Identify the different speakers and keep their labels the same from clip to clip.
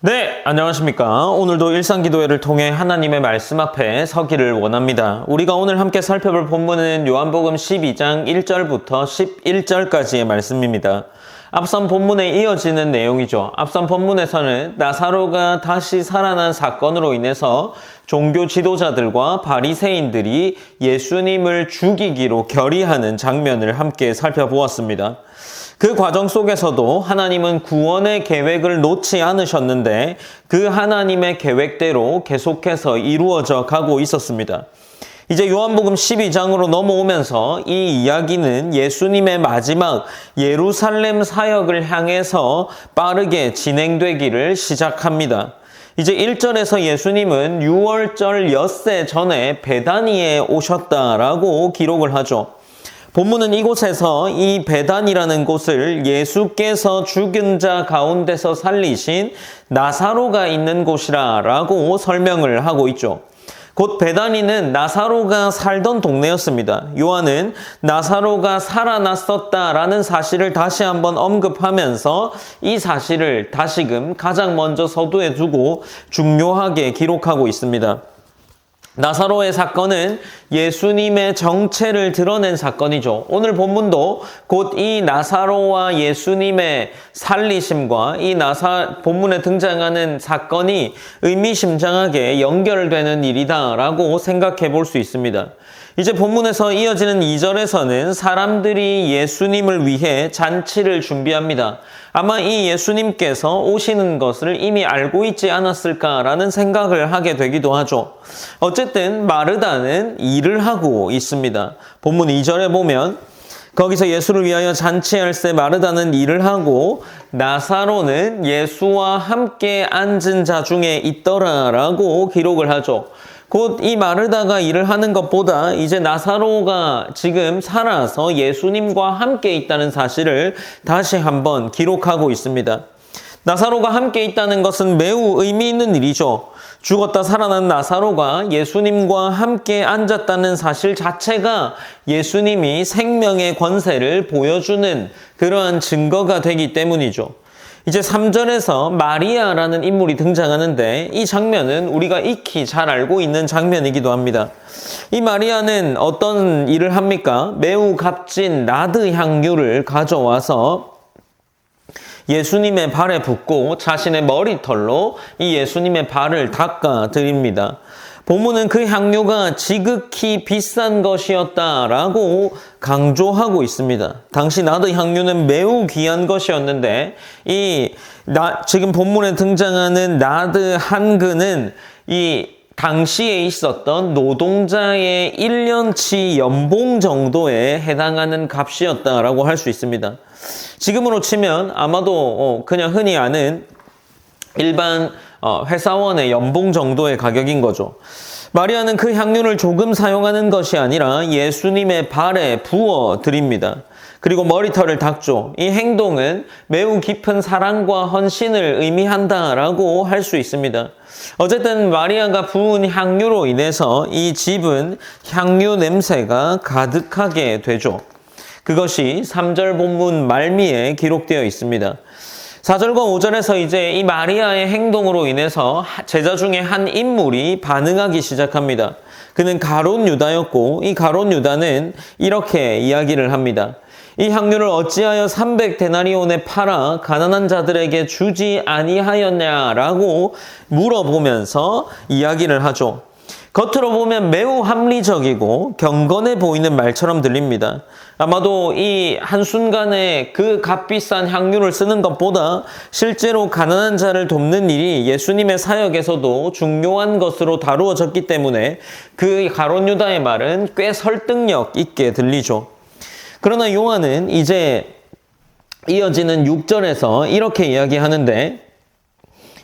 Speaker 1: 네, 안녕하십니까. 오늘도 일상기도회를 통해 하나님의 말씀 앞에 서기를 원합니다. 우리가 오늘 함께 살펴볼 본문은 요한복음 12장 1절부터 11절까지의 말씀입니다. 앞선 본문에 이어지는 내용이죠. 앞선 본문에서는 나사로가 다시 살아난 사건으로 인해서 종교 지도자들과 바리새인들이 예수님을 죽이기로 결의하는 장면을 함께 살펴보았습니다. 그 과정 속에서도 하나님은 구원의 계획을 놓지 않으셨는데 그 하나님의 계획대로 계속해서 이루어져 가고 있었습니다. 이제 요한복음 12장으로 넘어오면서 이 이야기는 예수님의 마지막 예루살렘 사역을 향해서 빠르게 진행되기를 시작합니다. 이제 1절에서 예수님은 6월절 엿새 전에 베다니에 오셨다라고 기록을 하죠. 본문은 이곳에서 이 베단이라는 곳을 예수께서 죽은 자 가운데서 살리신 나사로가 있는 곳이라고 설명을 하고 있죠. 곧 베다니는 나사로가 살던 동네였습니다. 요한은 나사로가 살아났었다라는 사실을 다시 한번 언급하면서 이 사실을 다시금 가장 먼저 서두에 두고 중요하게 기록하고 있습니다. 나사로의 사건은 예수님의 정체를 드러낸 사건이죠. 오늘 본문도 곧 이 나사로와 예수님의 살리심과 이 본문에 등장하는 사건이 의미심장하게 연결되는 일이다라고 생각해 볼 수 있습니다. 이제 본문에서 이어지는 2절에서는 사람들이 예수님을 위해 잔치를 준비합니다. 아마 이 예수님께서 오시는 것을 이미 알고 있지 않았을까라는 생각을 하게 되기도 하죠. 어쨌든 마르다는 일을 하고 있습니다. 본문 2절에 보면 거기서 예수를 위하여 잔치할새 마르다는 일을 하고 나사로는 예수와 함께 앉은 자 중에 있더라라고 기록을 하죠. 곧 이 마르다가 일을 하는 것보다 이제 나사로가 지금 살아서 예수님과 함께 있다는 사실을 다시 한번 기록하고 있습니다. 나사로가 함께 있다는 것은 매우 의미 있는 일이죠. 죽었다 살아난 나사로가 예수님과 함께 앉았다는 사실 자체가 예수님이 생명의 권세를 보여주는 그러한 증거가 되기 때문이죠. 이제 3절에서 마리아라는 인물이 등장하는데 이 장면은 우리가 익히 잘 알고 있는 장면이기도 합니다. 이 마리아는 어떤 일을 합니까? 매우 값진 나드 향유를 가져와서 예수님의 발에 붓고 자신의 머리털로 이 예수님의 발을 닦아 드립니다. 본문은 그 향유가 지극히 비싼 것이었다라고 강조하고 있습니다. 당시 나드 향유는 매우 귀한 것이었는데 지금 본문에 등장하는 나드 한 근은 이 당시에 있었던 노동자의 1년치 연봉 정도에 해당하는 값이었다라고 할 수 있습니다. 지금으로 치면 아마도 그냥 흔히 아는 일반 회사원의 연봉 정도의 가격인 거죠. 마리아는 그 향유를 조금 사용하는 것이 아니라 예수님의 발에 부어 드립니다. 그리고 머리털을 닦죠. 이 행동은 매우 깊은 사랑과 헌신을 의미한다라고 할 수 있습니다. 어쨌든 마리아가 부은 향유로 인해서 이 집은 향유 냄새가 가득하게 되죠. 그것이 3절 본문 말미에 기록되어 있습니다. 4절과 5절에서 이제 이 마리아의 행동으로 인해서 제자 중에 한 인물이 반응하기 시작합니다. 그는 가룟 유다였고 이 가룟 유다는 이렇게 이야기를 합니다. 이 향유를 어찌하여 300데나리온에 팔아 가난한 자들에게 주지 아니하였냐라고 물어보면서 이야기를 하죠. 겉으로 보면 매우 합리적이고 경건해 보이는 말처럼 들립니다. 아마도 이 한순간에 그 값비싼 향유를 쓰는 것보다 실제로 가난한 자를 돕는 일이 예수님의 사역에서도 중요한 것으로 다루어졌기 때문에 그 가룟 유다의 말은 꽤 설득력 있게 들리죠. 그러나 요한은 이제 이어지는 6절에서 이렇게 이야기하는데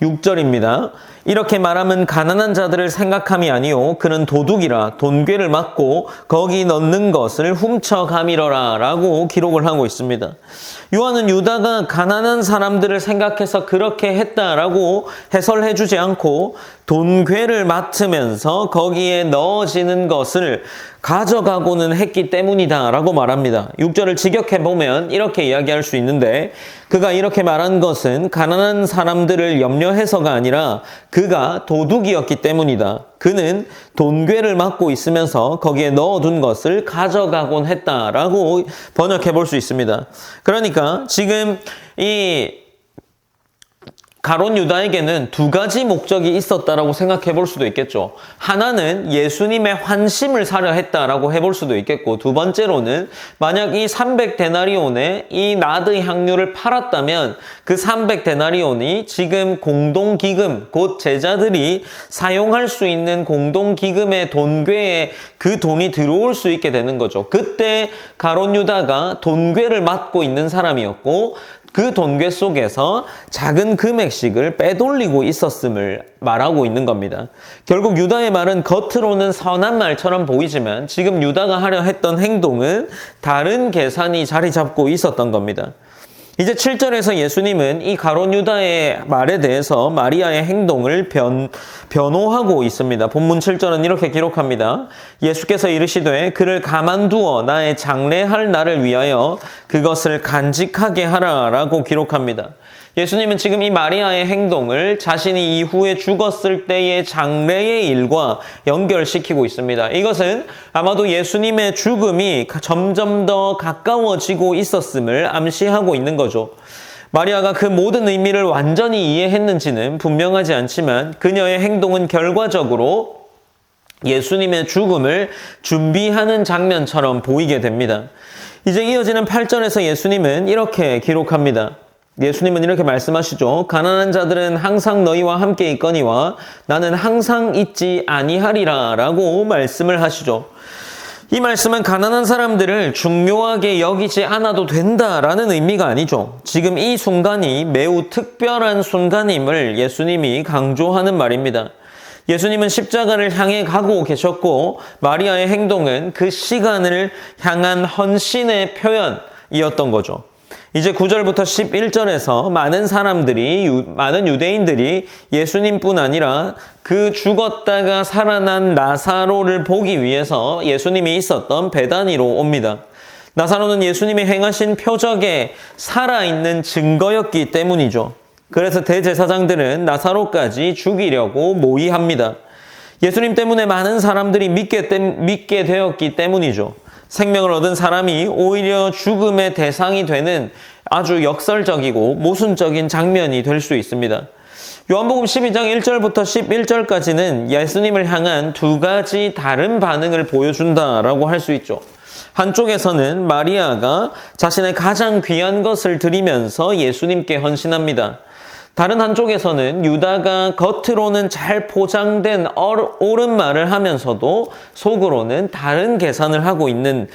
Speaker 1: 6절입니다. 이렇게 말하면 가난한 자들을 생각함이 아니요 그는 도둑이라 돈괴를 맞고 거기 넣는 것을 훔쳐가미러라 라고 기록을 하고 있습니다. 요한은 유다가 가난한 사람들을 생각해서 그렇게 했다라고 해설해 주지 않고 돈괴를 맡으면서 거기에 넣어지는 것을 가져가고는 했기 때문이다 라고 말합니다. 6절을 직역해보면 이렇게 이야기할 수 있는데, 그가 이렇게 말한 것은 가난한 사람들을 염려해서가 아니라 그가 도둑이었기 때문이다. 그는 돈괴를 맡고 있으면서 거기에 넣어둔 것을 가져가곤 했다라고 번역해 볼 수 있습니다. 그러니까 지금 이 가룟 유다에게는 두 가지 목적이 있었다라고 생각해 볼 수도 있겠죠. 하나는 예수님의 환심을 사려 했다라고 해볼 수도 있겠고, 두 번째로는 만약 이 300데나리온에 이 나드 향유를 팔았다면 그 300데나리온이 지금 공동기금, 곧 제자들이 사용할 수 있는 공동기금의 돈괴에 그 돈이 들어올 수 있게 되는 거죠. 그때 가룟 유다가 돈괴를 맡고 있는 사람이었고, 그 돈괴 속에서 작은 금액씩을 빼돌리고 있었음을 말하고 있는 겁니다. 결국 유다의 말은 겉으로는 선한 말처럼 보이지만 지금 유다가 하려 했던 행동은 다른 계산이 자리 잡고 있었던 겁니다. 이제 7절에서 예수님은 이 가룟 유다의 말에 대해서 마리아의 행동을 변호하고 있습니다. 본문 7절은 이렇게 기록합니다. 예수께서 이르시되 그를 가만두어 나의 장례할 날을 위하여 그것을 간직하게 하라 라고 기록합니다. 예수님은 지금 이 마리아의 행동을 자신이 이후에 죽었을 때의 장례의 일과 연결시키고 있습니다. 이것은 아마도 예수님의 죽음이 점점 더 가까워지고 있었음을 암시하고 있는 거죠. 마리아가 그 모든 의미를 완전히 이해했는지는 분명하지 않지만 그녀의 행동은 결과적으로 예수님의 죽음을 준비하는 장면처럼 보이게 됩니다. 이제 이어지는 8절에서 예수님은 이렇게 기록합니다. 예수님은 이렇게 말씀하시죠. 가난한 자들은 항상 너희와 함께 있거니와 나는 항상 있지 아니하리라 라고 말씀을 하시죠. 이 말씀은 가난한 사람들을 중요하게 여기지 않아도 된다라는 의미가 아니죠. 지금 이 순간이 매우 특별한 순간임을 예수님이 강조하는 말입니다. 예수님은 십자가를 향해 가고 계셨고 마리아의 행동은 그 시간을 향한 헌신의 표현이었던 거죠. 이제 9절부터 11절에서 많은 유대인들이 예수님뿐 아니라 그 죽었다가 살아난 나사로를 보기 위해서 예수님이 있었던 베다니로 옵니다. 나사로는 예수님이 행하신 표적에 살아있는 증거였기 때문이죠. 그래서 대제사장들은 나사로까지 죽이려고 모의합니다. 예수님 때문에 많은 사람들이 믿게 되었기 때문이죠. 생명을 얻은 사람이 오히려 죽음의 대상이 되는 아주 역설적이고 모순적인 장면이 될 수 있습니다. 요한복음 12장 1절부터 11절까지는 예수님을 향한 두 가지 다른 반응을 보여준다라고 할 수 있죠. 한쪽에서는 마리아가 자신의 가장 귀한 것을 드리면서 예수님께 헌신합니다. 다른 한쪽에서는 유다가 겉으로는 잘 포장된 옳은 말을 하면서도 속으로는 다른 계산을 하고 있는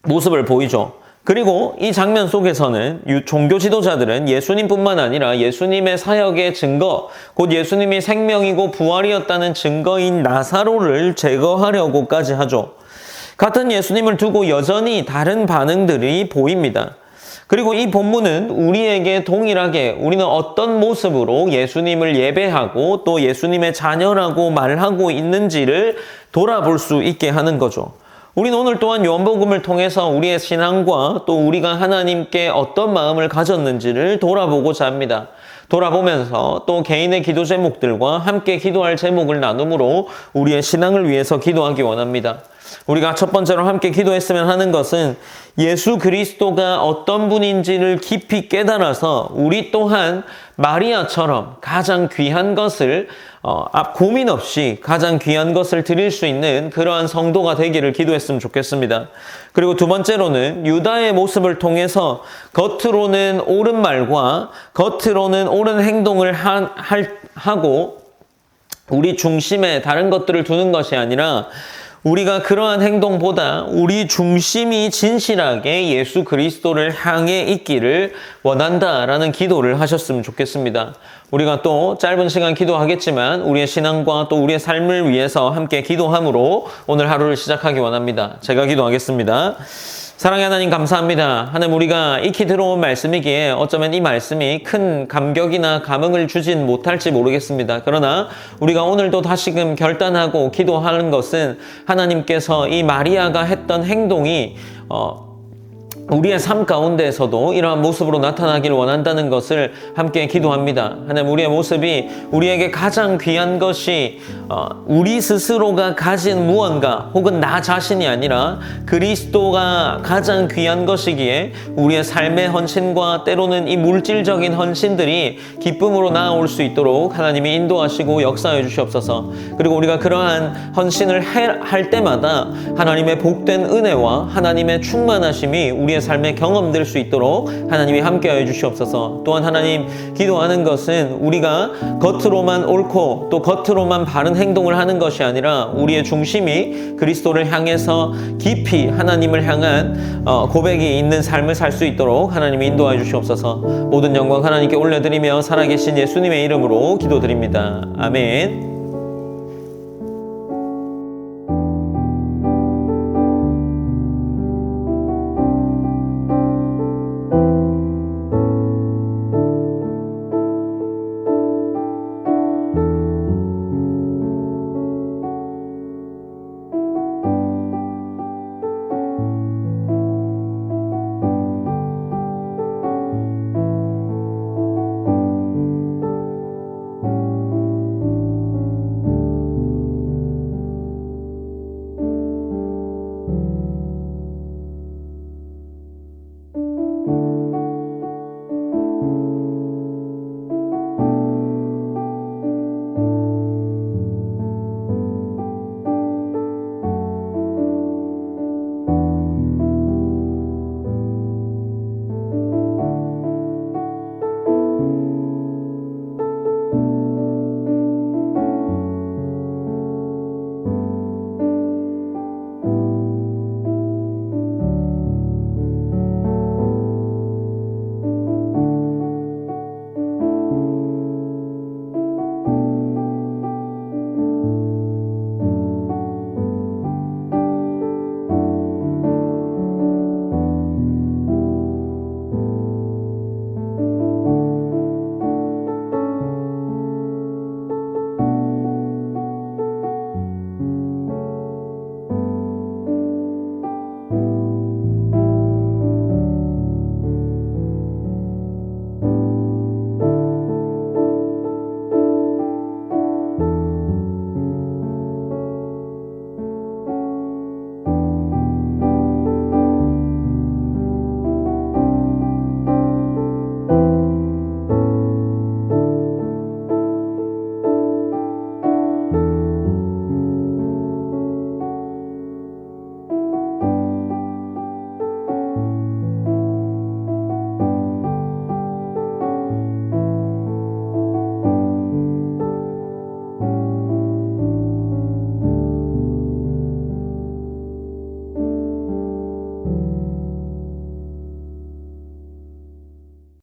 Speaker 1: 모습을 보이죠. 그리고 이 장면 속에서는 종교 지도자들은 예수님뿐만 아니라 예수님의 사역의 증거, 곧 예수님이 생명이고 부활이었다는 증거인 나사로를 제거하려고까지 하죠. 같은 예수님을 두고 여전히 다른 반응들이 보입니다. 그리고 이 본문은 우리에게 동일하게 우리는 어떤 모습으로 예수님을 예배하고 또 예수님의 자녀라고 말하고 있는지를 돌아볼 수 있게 하는 거죠. 우리는 오늘 또한 요한복음을 통해서 우리의 신앙과 또 우리가 하나님께 어떤 마음을 가졌는지를 돌아보고자 합니다. 돌아보면서 또 개인의 기도 제목들과 함께 기도할 제목을 나눔으로 우리의 신앙을 위해서 기도하기 원합니다. 우리가 첫 번째로 함께 기도했으면 하는 것은 예수 그리스도가 어떤 분인지를 깊이 깨달아서 우리 또한 마리아처럼 가장 귀한 것을 고민 없이 가장 귀한 것을 드릴 수 있는 그러한 성도가 되기를 기도했으면 좋겠습니다. 그리고 두 번째로는 유다의 모습을 통해서 겉으로는 옳은 말과 겉으로는 옳은 행동을 하고 우리 중심에 다른 것들을 두는 것이 아니라 우리가 그러한 행동보다 우리 중심이 진실하게 예수 그리스도를 향해 있기를 원한다라는 기도를 하셨으면 좋겠습니다. 우리가 또 짧은 시간 기도하겠지만 우리의 신앙과 또 우리의 삶을 위해서 함께 기도함으로 오늘 하루를 시작하기 원합니다. 제가 기도하겠습니다. 사랑의 하나님 감사합니다. 하나님 우리가 익히 들어온 말씀이기에 어쩌면 이 말씀이 큰 감격이나 감흥을 주진 못할지 모르겠습니다. 그러나 우리가 오늘도 다시금 결단하고 기도하는 것은 하나님께서 이 마리아가 했던 행동이 우리의 삶 가운데에서도 이러한 모습으로 나타나기를 원한다는 것을 함께 기도합니다. 하나님 우리의 모습이 우리에게 가장 귀한 것이 우리 스스로가 가진 무언가 혹은 나 자신이 아니라 그리스도가 가장 귀한 것이기에 우리의 삶의 헌신과 때로는 이 물질적인 헌신들이 기쁨으로 나아올 수 있도록 하나님이 인도하시고 역사해 주시옵소서. 그리고 우리가 그러한 헌신을 할 때마다 하나님의 복된 은혜와 하나님의 충만하심이 우리의 삶에 경험될 수 있도록 하나님이 함께하여 주시옵소서. 또한 하나님 기도하는 것은 우리가 겉으로만 옳고 또 겉으로만 바른 행동을 하는 것이 아니라 우리의 중심이 그리스도를 향해서 깊이 하나님을 향한 고백이 있는 삶을 살 수 있도록 하나님이 인도하여 주시옵소서. 모든 영광 하나님께 올려드리며 살아계신 예수님의 이름으로 기도드립니다. 아멘.